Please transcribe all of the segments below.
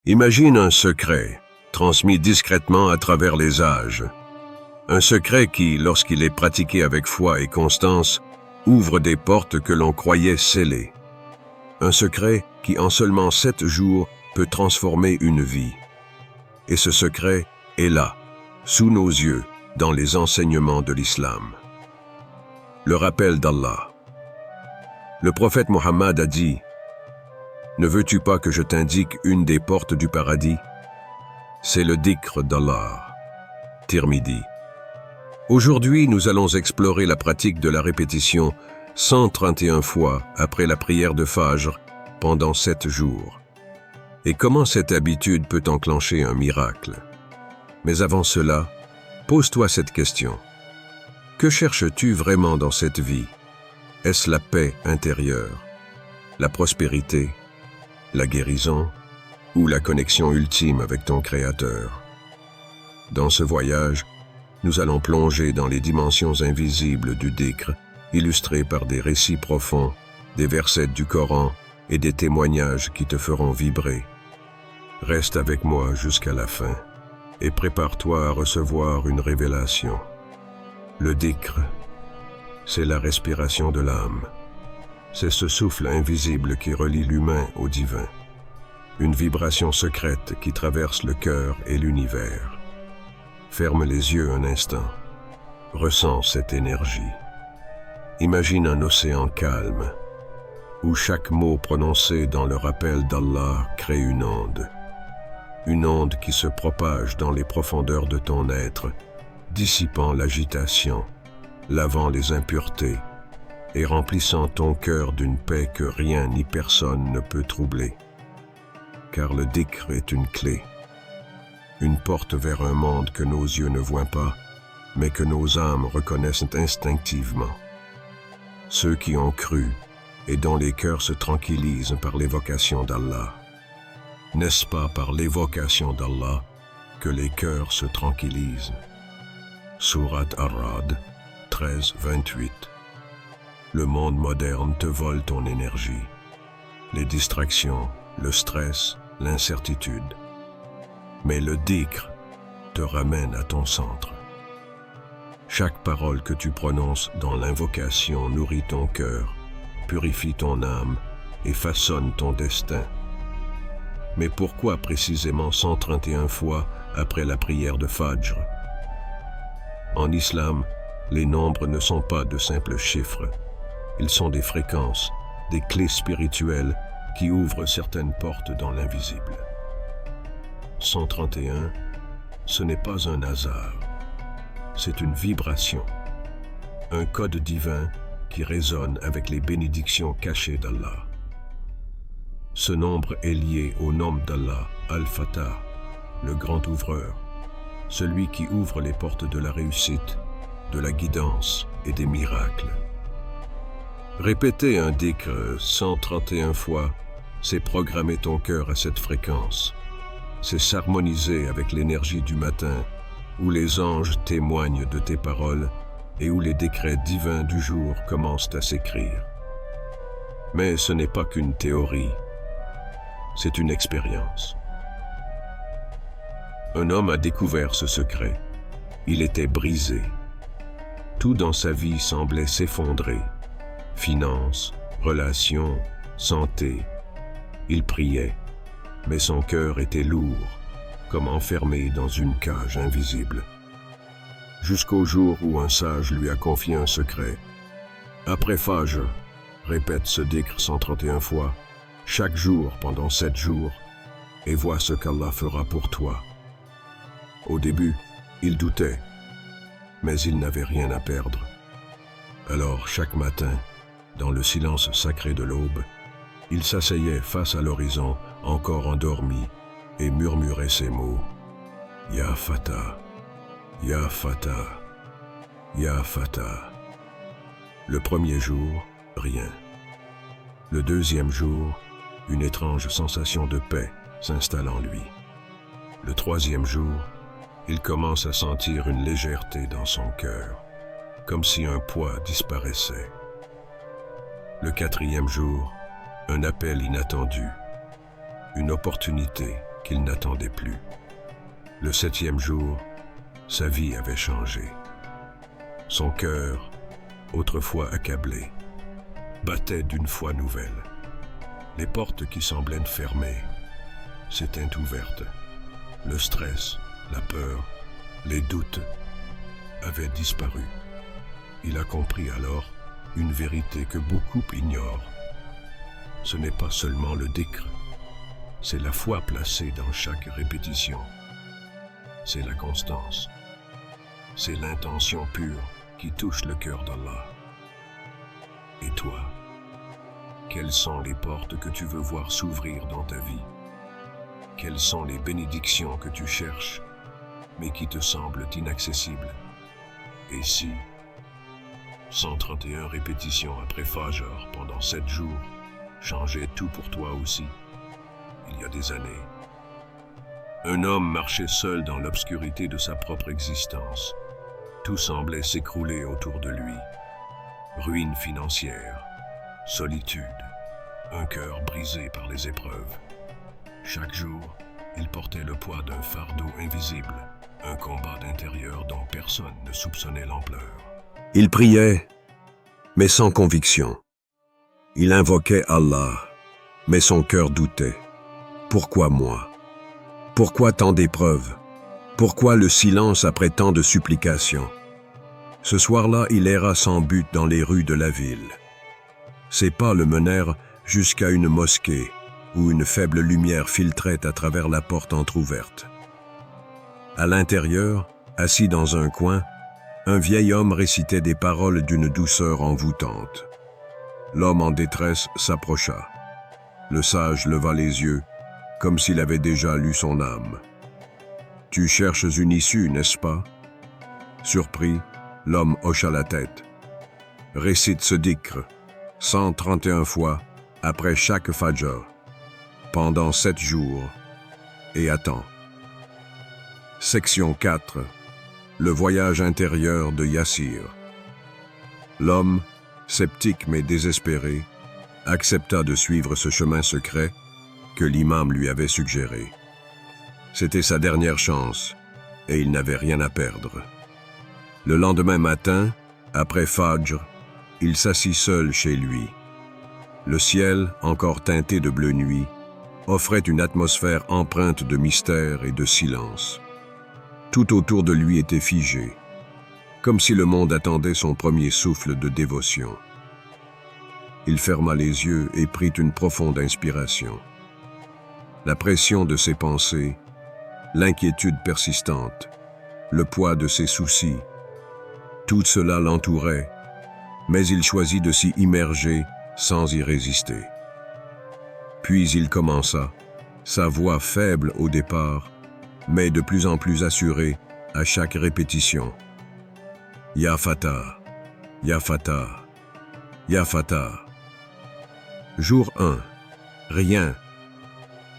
Imagine un secret, transmis discrètement à travers les âges. Un secret qui, lorsqu'il est pratiqué avec foi et constance, ouvre des portes que l'on croyait scellées. Un secret qui, en seulement 7 jours, peut transformer une vie. Et ce secret est là, sous nos yeux, dans les enseignements de l'islam. Le rappel d'Allah. Le prophète Mohammed a dit: « Ne veux-tu pas que je t'indique une des portes du paradis? C'est le dhikr d'Allah. » Tirmidhi. Aujourd'hui, nous allons explorer la pratique de la répétition 131 fois après la prière de Fajr pendant 7 jours. Et comment cette habitude peut enclencher un miracle. Mais avant cela, pose-toi cette question. Que cherches-tu vraiment dans cette vie? Est-ce la paix intérieure, la prospérité, la guérison ou la connexion ultime avec ton Créateur? Dans ce voyage, nous allons plonger dans les dimensions invisibles du dhikr, illustrés par des récits profonds, des versets du Coran et des témoignages qui te feront vibrer. Reste avec moi jusqu'à la fin et prépare-toi à recevoir une révélation. Le dhikr, c'est la respiration de l'âme. C'est ce souffle invisible qui relie l'humain au divin. Une vibration secrète qui traverse le cœur et l'univers. Ferme les yeux un instant. Ressens cette énergie. Imagine un océan calme, où chaque mot prononcé dans le rappel d'Allah crée une onde. Une onde qui se propage dans les profondeurs de ton être, dissipant l'agitation, lavant les impuretés et remplissant ton cœur d'une paix que rien ni personne ne peut troubler. Car le dhikr est une clé, une porte vers un monde que nos yeux ne voient pas, mais que nos âmes reconnaissent instinctivement. Ceux qui ont cru et dont les cœurs se tranquillisent par l'évocation d'Allah. N'est-ce pas par l'évocation d'Allah que les cœurs se tranquillisent? Surat Ar-Ra'd 13-28. Le monde moderne te vole ton énergie. Les distractions, le stress, l'incertitude. Mais le dhikr te ramène à ton centre. Chaque parole que tu prononces dans l'invocation nourrit ton cœur, purifie ton âme et façonne ton destin. Mais pourquoi précisément 131 fois après la prière de Fajr? En islam, les nombres ne sont pas de simples chiffres. Ils sont des fréquences, des clés spirituelles qui ouvrent certaines portes dans l'invisible. 131, ce n'est pas un hasard. C'est une vibration, un code divin qui résonne avec les bénédictions cachées d'Allah. Ce nombre est lié au nom d'Allah, Al-Fatah, le grand ouvreur, celui qui ouvre les portes de la réussite, de la guidance et des miracles. Répéter un dhikr 131 fois, c'est programmer ton cœur à cette fréquence. C'est s'harmoniser avec l'énergie du matin, où les anges témoignent de tes paroles et où les décrets divins du jour commencent à s'écrire. Mais ce n'est pas qu'une théorie, c'est une expérience. Un homme a découvert ce secret. Il était brisé. Tout dans sa vie semblait s'effondrer. Finances, relations, santé. Il priait, mais son cœur était lourd, comme enfermé dans une cage invisible. Jusqu'au jour où un sage lui a confié un secret. Après Fajr, répète ce dhikr 131 fois, chaque jour pendant 7 jours, et vois ce qu'Allah fera pour toi. Au début, il doutait, mais il n'avait rien à perdre. Alors, chaque matin, dans le silence sacré de l'aube, il s'asseyait face à l'horizon, encore endormi, et murmurait ces mots. « Ya Fatah, Ya Fatah, Ya Fatah. » Le premier jour, rien. Le deuxième jour, une étrange sensation de paix s'installe en lui. Le troisième jour, il commence à sentir une légèreté dans son cœur, comme si un poids disparaissait. Le quatrième jour, un appel inattendu, une opportunité qu'il n'attendait plus. Le 7e jour, sa vie avait changé. Son cœur, autrefois accablé, battait d'une foi nouvelle. Les portes qui semblaient fermées s'étaient ouvertes. Le stress, la peur, les doutes avaient disparu. Il a compris alors une vérité que beaucoup ignorent. Ce n'est pas seulement le dhikr, c'est la foi placée dans chaque répétition. C'est la constance. C'est l'intention pure qui touche le cœur d'Allah. Et toi, quelles sont les portes que tu veux voir s'ouvrir dans ta vie? Quelles sont les bénédictions que tu cherches, mais qui te semblent inaccessibles? Et si 131 répétitions après Fajr pendant 7 jours changeaient tout pour toi aussi? Il y a des années, un homme marchait seul dans l'obscurité de sa propre existence. Tout semblait s'écrouler autour de lui. Ruine financière, solitude, un cœur brisé par les épreuves. Chaque jour, il portait le poids d'un fardeau invisible, un combat d'intérieur dont personne ne soupçonnait l'ampleur. Il priait, mais sans conviction. Il invoquait Allah, mais son cœur doutait. Pourquoi moi? Pourquoi tant d'épreuves? Pourquoi le silence après tant de supplications? Ce soir-là, il erra sans but dans les rues de la ville. Ses pas le menèrent jusqu'à une mosquée où une faible lumière filtrait à travers la porte entr'ouverte. À l'intérieur, assis dans un coin, un vieil homme récitait des paroles d'une douceur envoûtante. L'homme en détresse s'approcha. Le sage leva les yeux, comme s'il avait déjà lu son âme. « Tu cherches une issue, n'est-ce pas ?» Surpris, l'homme hocha la tête. « Récite ce dhikr 131 fois après chaque fajr, pendant 7 jours, et attends. » Section 4. Le voyage intérieur de Yassir. L'homme, sceptique mais désespéré, accepta de suivre ce chemin secret que l'imam lui avait suggéré. C'était sa dernière chance, et il n'avait rien à perdre. Le lendemain matin, après Fajr, il s'assit seul chez lui. Le ciel, encore teinté de bleu nuit, offrait une atmosphère empreinte de mystère et de silence. Tout autour de lui était figé, comme si le monde attendait son premier souffle de dévotion. Il ferma les yeux et prit une profonde inspiration. La pression de ses pensées, l'inquiétude persistante, le poids de ses soucis, tout cela l'entourait, mais il choisit de s'y immerger sans y résister. Puis il commença, sa voix faible au départ, mais de plus en plus assurée à chaque répétition. « Ya Fatah, Ya Fatah, Ya Fatah » Jour 1. Rien.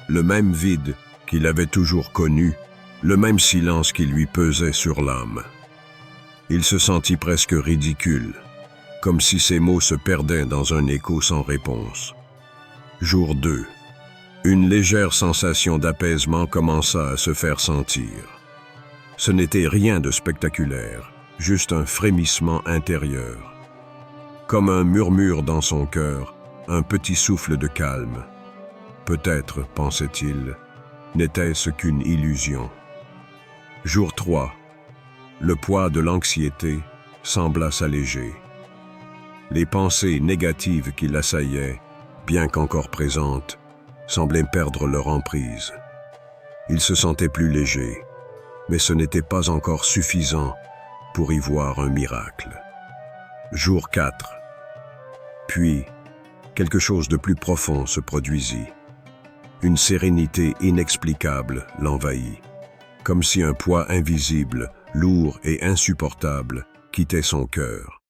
Le même vide qu'il avait toujours connu, le même silence qui lui pesait sur l'âme. Il se sentit presque ridicule, comme si ses mots se perdaient dans un écho sans réponse. Jour 2. Une légère sensation d'apaisement commença à se faire sentir. Ce n'était rien de spectaculaire, juste un frémissement intérieur. Comme un murmure dans son cœur, un petit souffle de calme. Peut-être, pensait-il, n'était-ce qu'une illusion. Jour 3. Le poids de l'anxiété sembla s'alléger. Les pensées négatives qui l'assaillaient, bien qu'encore présentes, semblaient perdre leur emprise. Il se sentait plus léger, mais ce n'était pas encore suffisant pour y voir un miracle. Jour 4. Puis, quelque chose de plus profond se produisit. Une sérénité inexplicable l'envahit, comme si un poids invisible, lourd et insupportable, quittait son cœur.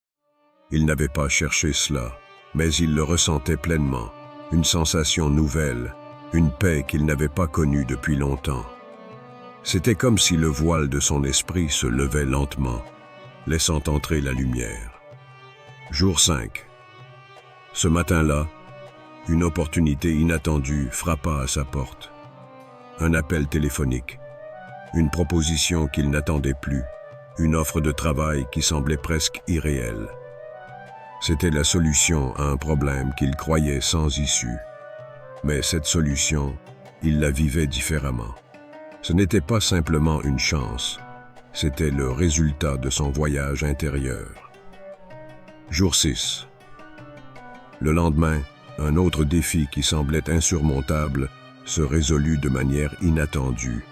Il n'avait pas cherché cela, mais il le ressentait pleinement, une sensation nouvelle, une paix qu'il n'avait pas connue depuis longtemps. C'était comme si le voile de son esprit se levait lentement, laissant entrer la lumière. Jour 5. Ce matin-là, une opportunité inattendue frappa à sa porte. un appel téléphonique, une proposition qu'il n'attendait plus, une offre de travail qui semblait presque irréelle. C'était la solution à un problème qu'il croyait sans issue. Mais cette solution, il la vivait différemment. Ce n'était pas simplement une chance, c'était le résultat de son voyage intérieur. Jour 6. Le lendemain, un autre défi qui semblait insurmontable se résolut de manière inattendue.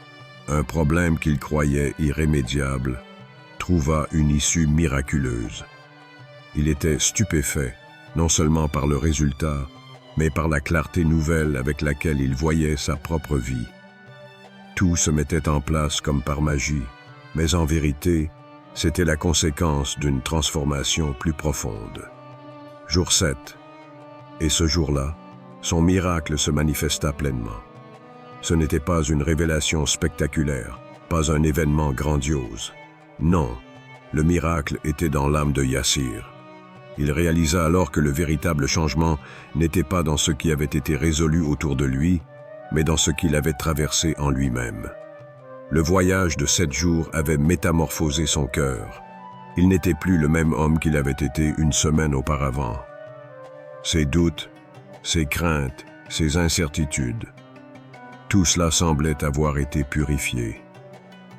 Un problème qu'il croyait irrémédiable trouva une issue miraculeuse. Il était stupéfait, non seulement par le résultat, mais par la clarté nouvelle avec laquelle il voyait sa propre vie. Tout se mettait en place comme par magie, mais en vérité, c'était la conséquence d'une transformation plus profonde. Jour 7. Et ce jour-là, son miracle se manifesta pleinement. Ce n'était pas une révélation spectaculaire, pas un événement grandiose. Non, le miracle était dans l'âme de Yassir. Il réalisa alors que le véritable changement n'était pas dans ce qui avait été résolu autour de lui, mais dans ce qu'il avait traversé en lui-même. Le voyage de 7 jours avait métamorphosé son cœur. Il n'était plus le même homme qu'il avait été une semaine auparavant. Ses doutes, ses craintes, ses incertitudes, tout cela semblait avoir été purifié.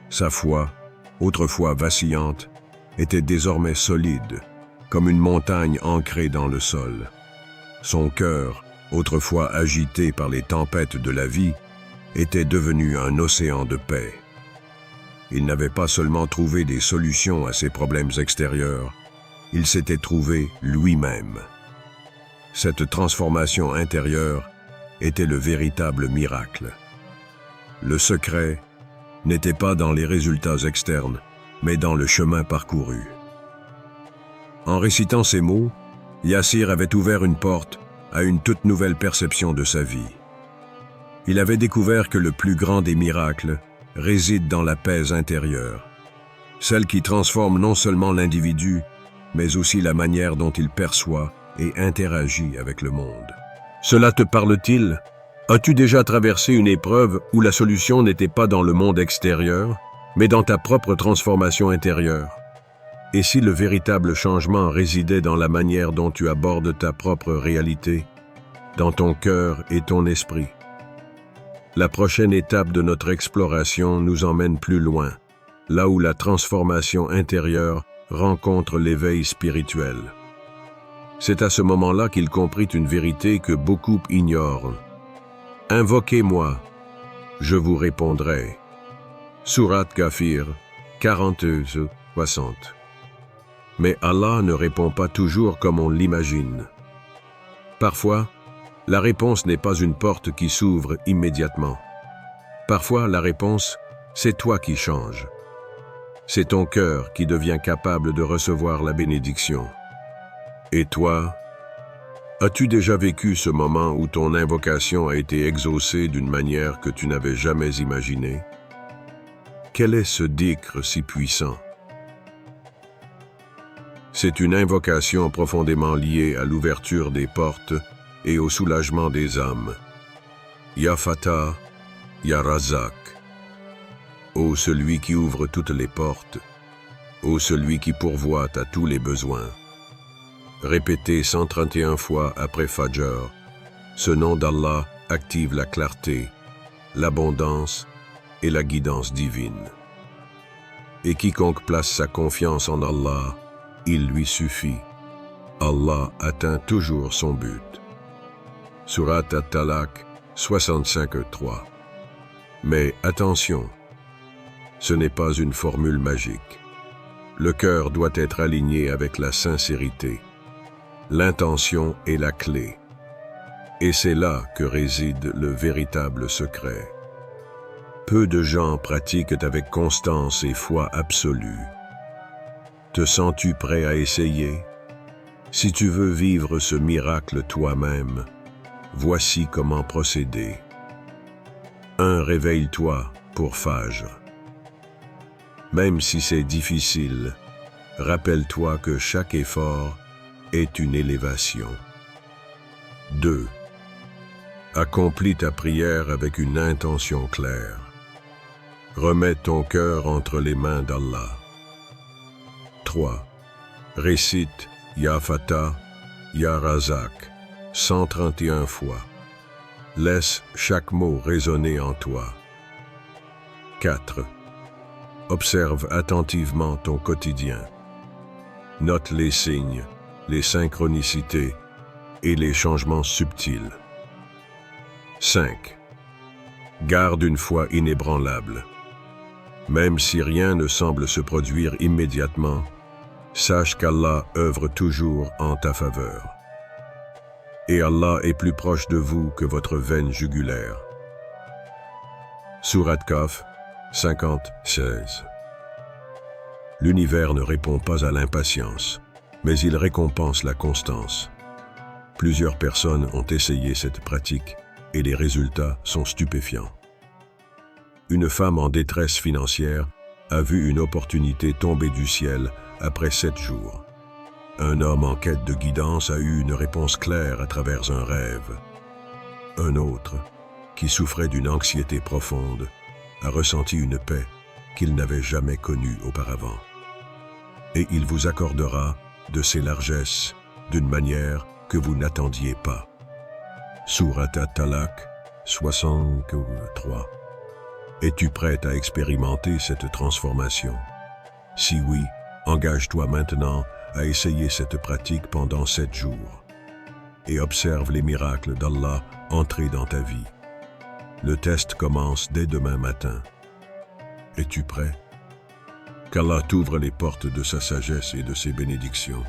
Sa foi, autrefois vacillante, était désormais solide, comme une montagne ancrée dans le sol. Son cœur, autrefois agité par les tempêtes de la vie, était devenu un océan de paix. Il n'avait pas seulement trouvé des solutions à ses problèmes extérieurs, il s'était trouvé lui-même. Cette transformation intérieure était le véritable miracle. Le secret n'était pas dans les résultats externes, mais dans le chemin parcouru. En récitant ces mots, Yassir avait ouvert une porte à une toute nouvelle perception de sa vie. Il avait découvert que le plus grand des miracles réside dans la paix intérieure, celle qui transforme non seulement l'individu, mais aussi la manière dont il perçoit et interagit avec le monde. Cela te parle-t-il? As-tu déjà traversé une épreuve où la solution n'était pas dans le monde extérieur, mais dans ta propre transformation intérieure? Et si le véritable changement résidait dans la manière dont tu abordes ta propre réalité, dans ton cœur et ton esprit? La prochaine étape de notre exploration nous emmène plus loin, là où la transformation intérieure rencontre l'éveil spirituel. C'est à ce moment-là qu'il comprit une vérité que beaucoup ignorent. « Invoquez-moi, je vous répondrai. » Sourate Ghafir 42-60. Mais Allah ne répond pas toujours comme on l'imagine. Parfois, la réponse n'est pas une porte qui s'ouvre immédiatement. Parfois, la réponse, c'est toi qui changes. C'est ton cœur qui devient capable de recevoir la bénédiction. Et toi, as-tu déjà vécu ce moment où ton invocation a été exaucée d'une manière que tu n'avais jamais imaginée? Quel est ce dhikr si puissant? C'est une invocation profondément liée à l'ouverture des portes et au soulagement des âmes. Ya Fatah, Ya Razak. Ô celui qui ouvre toutes les portes, ô celui qui pourvoit à tous les besoins. Répété 131 fois après Fajr, ce nom d'Allah active la clarté, l'abondance et la guidance divine. Et quiconque place sa confiance en Allah, il lui suffit. Allah atteint toujours son but. Sourate At-Talaq 65-3. Mais attention, ce n'est pas une formule magique. Le cœur doit être aligné avec la sincérité. L'intention est la clé. Et c'est là que réside le véritable secret. Peu de gens pratiquent avec constance et foi absolue. Te sens-tu prêt à essayer? Si tu veux vivre ce miracle toi-même, voici comment procéder. 1. Réveille-toi pour Fajr. Même si c'est difficile, rappelle-toi que chaque effort est une élévation. 2. Accomplis ta prière avec une intention claire. Remets ton cœur entre les mains d'Allah. 3. Récite Ya Fatah, Ya Razak 131 fois. Laisse chaque mot résonner en toi. 4. Observe attentivement ton quotidien. Note les signes, les synchronicités et les changements subtils. 5. Garde une foi inébranlable. Même si rien ne semble se produire immédiatement, sache qu'Allah œuvre toujours en ta faveur. Et Allah est plus proche de vous que votre veine jugulaire. Sourate Kahf 50-16. L'univers ne répond pas à l'impatience, mais il récompense la constance. Plusieurs personnes ont essayé cette pratique et les résultats sont stupéfiants. Une femme en détresse financière a vu une opportunité tomber du ciel après 7 jours. Un homme en quête de guidance a eu une réponse claire à travers un rêve. Un autre, qui souffrait d'une anxiété profonde, a ressenti une paix qu'il n'avait jamais connue auparavant. Et il vous accordera de ses largesses d'une manière que vous n'attendiez pas. Sourate At-Talaq 63. Es-tu prête à expérimenter cette transformation? Si oui, engage-toi maintenant à essayer cette pratique pendant 7 jours et observe les miracles d'Allah entrer dans ta vie. Le test commence dès demain matin. Es-tu prêt? Qu'Allah t'ouvre les portes de sa sagesse et de ses bénédictions.